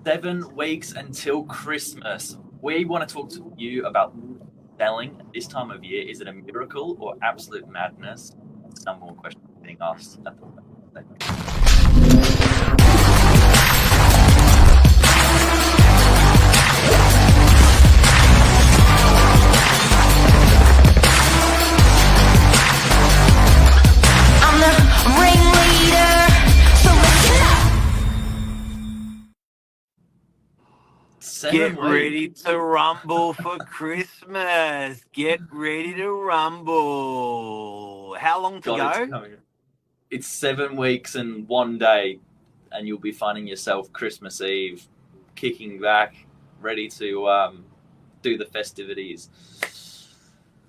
7 weeks until Christmas. We want to talk to you about selling this time of year. Is it a miracle or absolute madness? It's the number one question being asked at the moment. I'm the ringleader, so listen up. Get ready to rumble for Christmas. Get ready to rumble. How long to God, it's go? coming. It's 7 weeks and 1 day, and you'll be finding yourself Christmas Eve, kicking back, ready to do the festivities.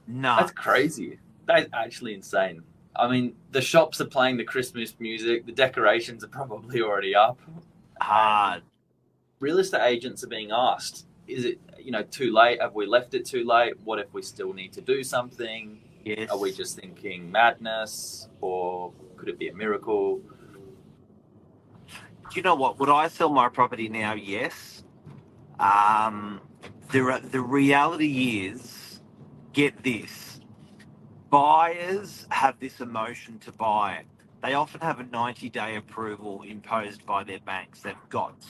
No. That's crazy. That's actually insane. I mean, the shops are playing the Christmas music. The decorations are probably already up. Hard. Real estate agents are being asked, is it, too late? Have we left it too late? What if we still need to do something? Yes. Are we just thinking madness, or could it be a miracle? Do you know what? Would I sell my property now? Yes. The reality is, get this. Buyers have this emotion to buy it. They often have a 90-day approval imposed by their banks. They've got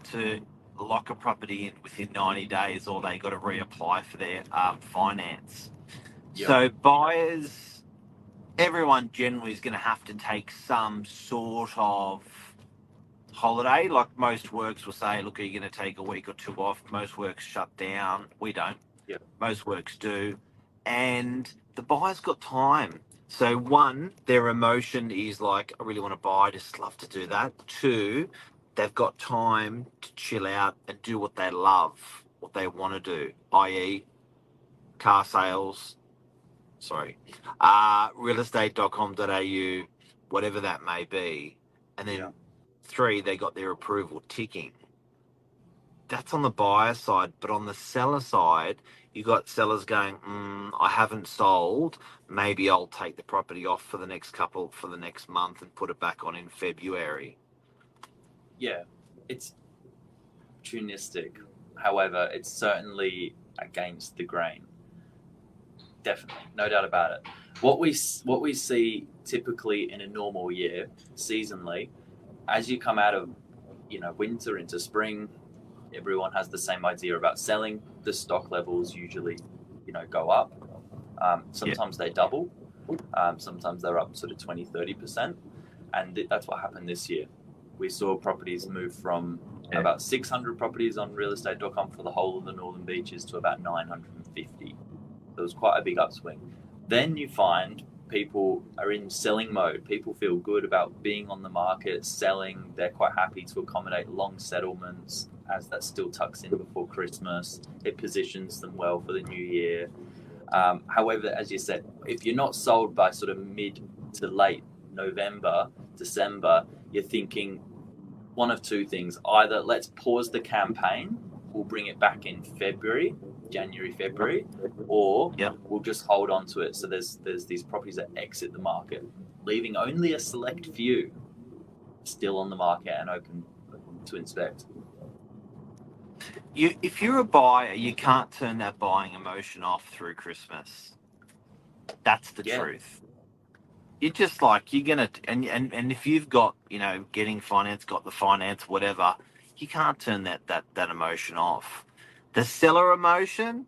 to lock a property in within 90 days, or they got to reapply for their finance. Yep. So buyers, everyone generally is going to have to take some sort of holiday. Like most works will say, look, are you going to take a week or two off? Most works shut down. We don't. Yep. Most works do. And the buyer's got time. So one, their emotion is like, I really want to buy, just love to do that. Two, they've got time to chill out and do what they love, what they want to do, i.e. car sales, realestate.com.au, whatever that may be. And then three, they got their approval ticking. That's on the buyer side, but on the seller side, you got sellers going, I haven't sold. Maybe I'll take the property off for the next month and put it back on in February. Yeah, it's opportunistic. However, it's certainly against the grain. Definitely, no doubt about it. What we see typically in a normal year, seasonally, as you come out of winter into spring, everyone has the same idea about selling. The stock levels usually go up. Sometimes they double. Sometimes they're up sort of 20-30%, and that's what happened this year. We saw properties move from about 600 properties on realestate.com for the whole of the Northern Beaches to about 950. There was quite a big upswing. Then you find people are in selling mode. People feel good about being on the market, selling. They're quite happy to accommodate long settlements, as that still tucks in before Christmas. It positions them well for the new year. However, as you said, if you're not sold by sort of mid to late November, December, you're thinking one of two things. Either let's pause the campaign, we'll bring it back in January, February, or we'll just hold on to it. So there's these properties that exit the market, leaving only a select few still on the market and open to inspect. If you're a buyer, you can't turn that buying emotion off through Christmas. That's the truth. You're just like, you're going to, and if you've got, getting finance, got the finance, whatever, you can't turn that emotion off. The seller emotion,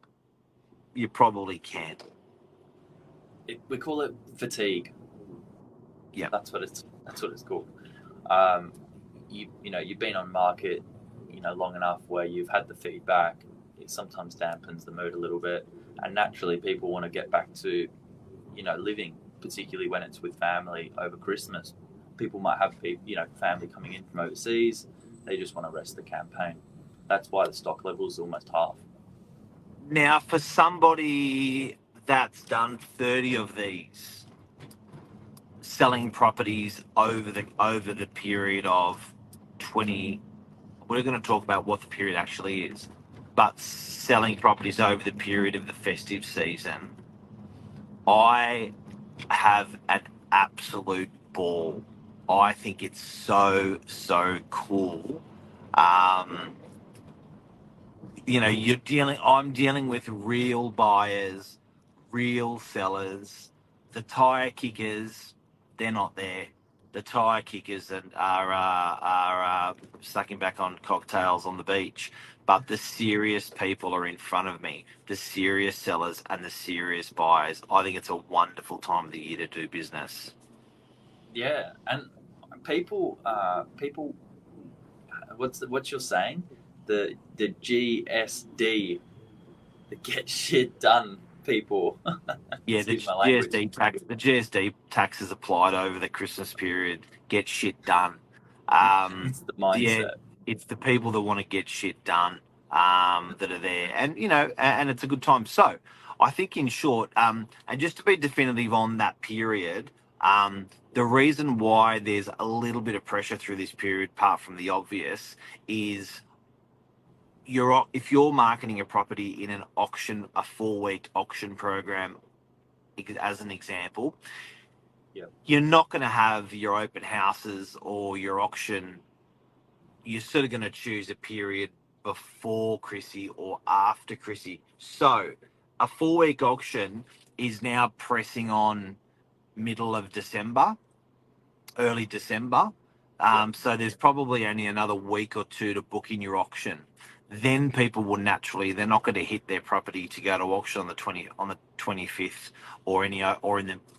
you probably can. We call it fatigue. Yeah, that's what it's called. You've been on market, long enough where you've had the feedback. It sometimes dampens the mood a little bit, and naturally, people want to get back to, living, particularly when it's with family over Christmas. People might have family coming in from overseas. They just want to rest the campaign. That's why the stock level is almost half. Now, for somebody that's done 30 of these, selling properties over the period of 20, we're going to talk about what the period actually is, but selling properties over the period of the festive season, I have an absolute ball. I think it's so cool I'm dealing with real buyers, real sellers. The tire kickers, they're not there. The tire kickers are sucking back on cocktails on the beach. But the serious people are in front of me, the serious sellers and the serious buyers. I think it's a wonderful time of the year to do business. Yeah, and people, what you're saying, the GSD, the get shit done people. Yeah, Excuse my language. The GSD tax is applied over the Christmas period. Get shit done. It's the Yeah, mindset. it's the people that want to get shit done that are there, and and it's a good time. So, I think in short, and just to be definitive on that period, the reason why there's a little bit of pressure through this period, apart from the obvious, is if you're marketing a property in an auction, a 4-week auction program, as an example, Yep. you're not going to have your open houses or your auction. You're sort of going to choose a period before Chrissy or after Chrissy. So a 4-week auction is now pressing on middle of December, early December. Yep. So there's probably only another week or two to book in your auction. Then people will they're not going to hit their property to go to auction on the 25th, or in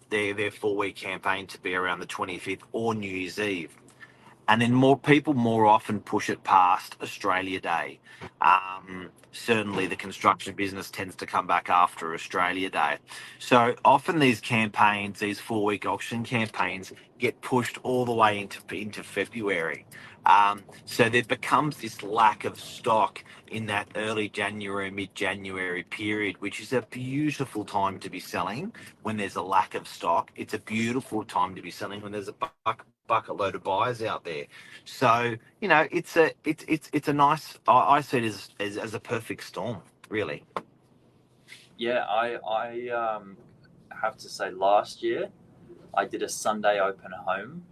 their 4-week campaign to be around the 25th or New Year's Eve. And then more people more often push it past Australia Day. Certainly the construction business tends to come back after Australia Day. So often these campaigns, these 4-week auction campaigns, get pushed all the way into February. So there becomes this lack of stock in that early January, mid-January period, which is a beautiful time to be selling when there's a lack of stock. It's a beautiful time to be selling when there's a bucket load of buyers out there. So it's a nice. I see it as a perfect storm, really. Yeah, I have to say, last year I did a Sunday open home,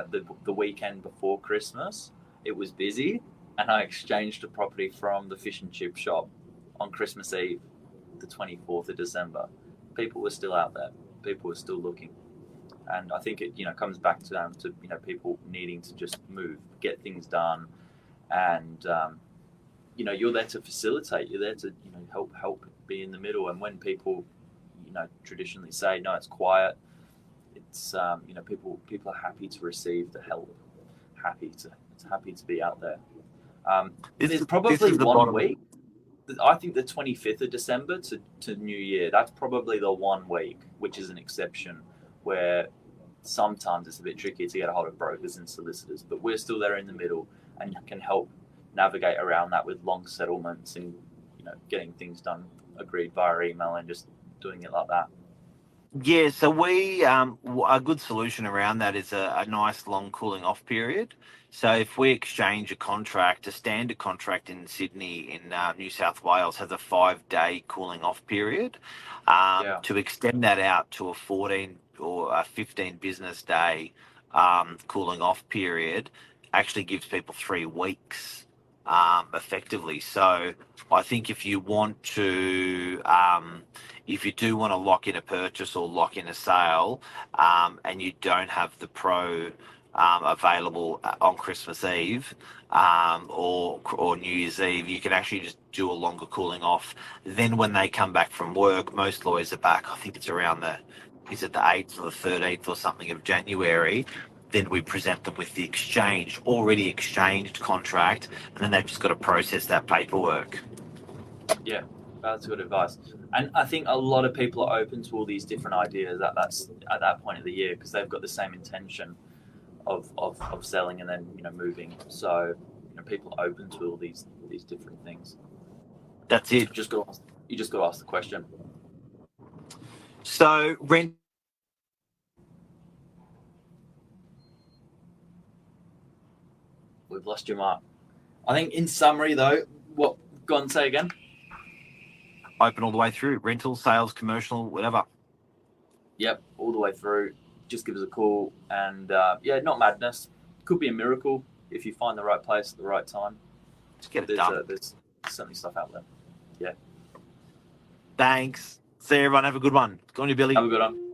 the weekend before Christmas. It was busy, and I exchanged a property from the fish and chip shop on Christmas Eve, the 24th of December. People were still out there. People were still looking, and I think it comes back to people needing to just move, get things done, and you're there to facilitate. You're there to help be in the middle. And when people traditionally say no, it's quiet. It's people are happy to receive the help, happy to be out there. There's probably the 1 bottom. week. I think the 25th of December to New Year. That's probably the 1 week, which is an exception, where sometimes it's a bit tricky to get a hold of brokers and solicitors. But we're still there in the middle and can help navigate around that with long settlements and getting things done, agreed via email, and just doing it like that. Yeah, so we a good solution around that is a nice long cooling off period. So if we exchange a standard contract in Sydney, in New South Wales, has a 5-day cooling off period. Yeah. To extend that out to a 14 or a 15 business day cooling off period actually gives people 3 weeks effectively. So I think if you do want to lock in a purchase or lock in a sale, and you don't have the Pro available on Christmas Eve or New Year's Eve, you can actually just do a longer cooling off. Then when they come back from work, most lawyers are back. I think it's around the 8th or the 13th or something of January. Then we present them with the already exchanged contract, and then they've just got to process that paperwork. Yeah, that's good advice. And I think a lot of people are open to all these different ideas at that point of the year, because they've got the same intention of selling and then moving. So people are open to all these different things. That's it. You just got to ask the question. So rent. We've lost your mark. I think in summary though, what go on, say again. Open all the way through, rental, sales, commercial, whatever. Yep, all the way through. Just give us a call, and not madness. Could be a miracle. if you find the right place at the right time, Just get it done. there's certainly stuff out there. Thanks. See you, everyone. Have a good one. Go on, you Billy. Have a good one.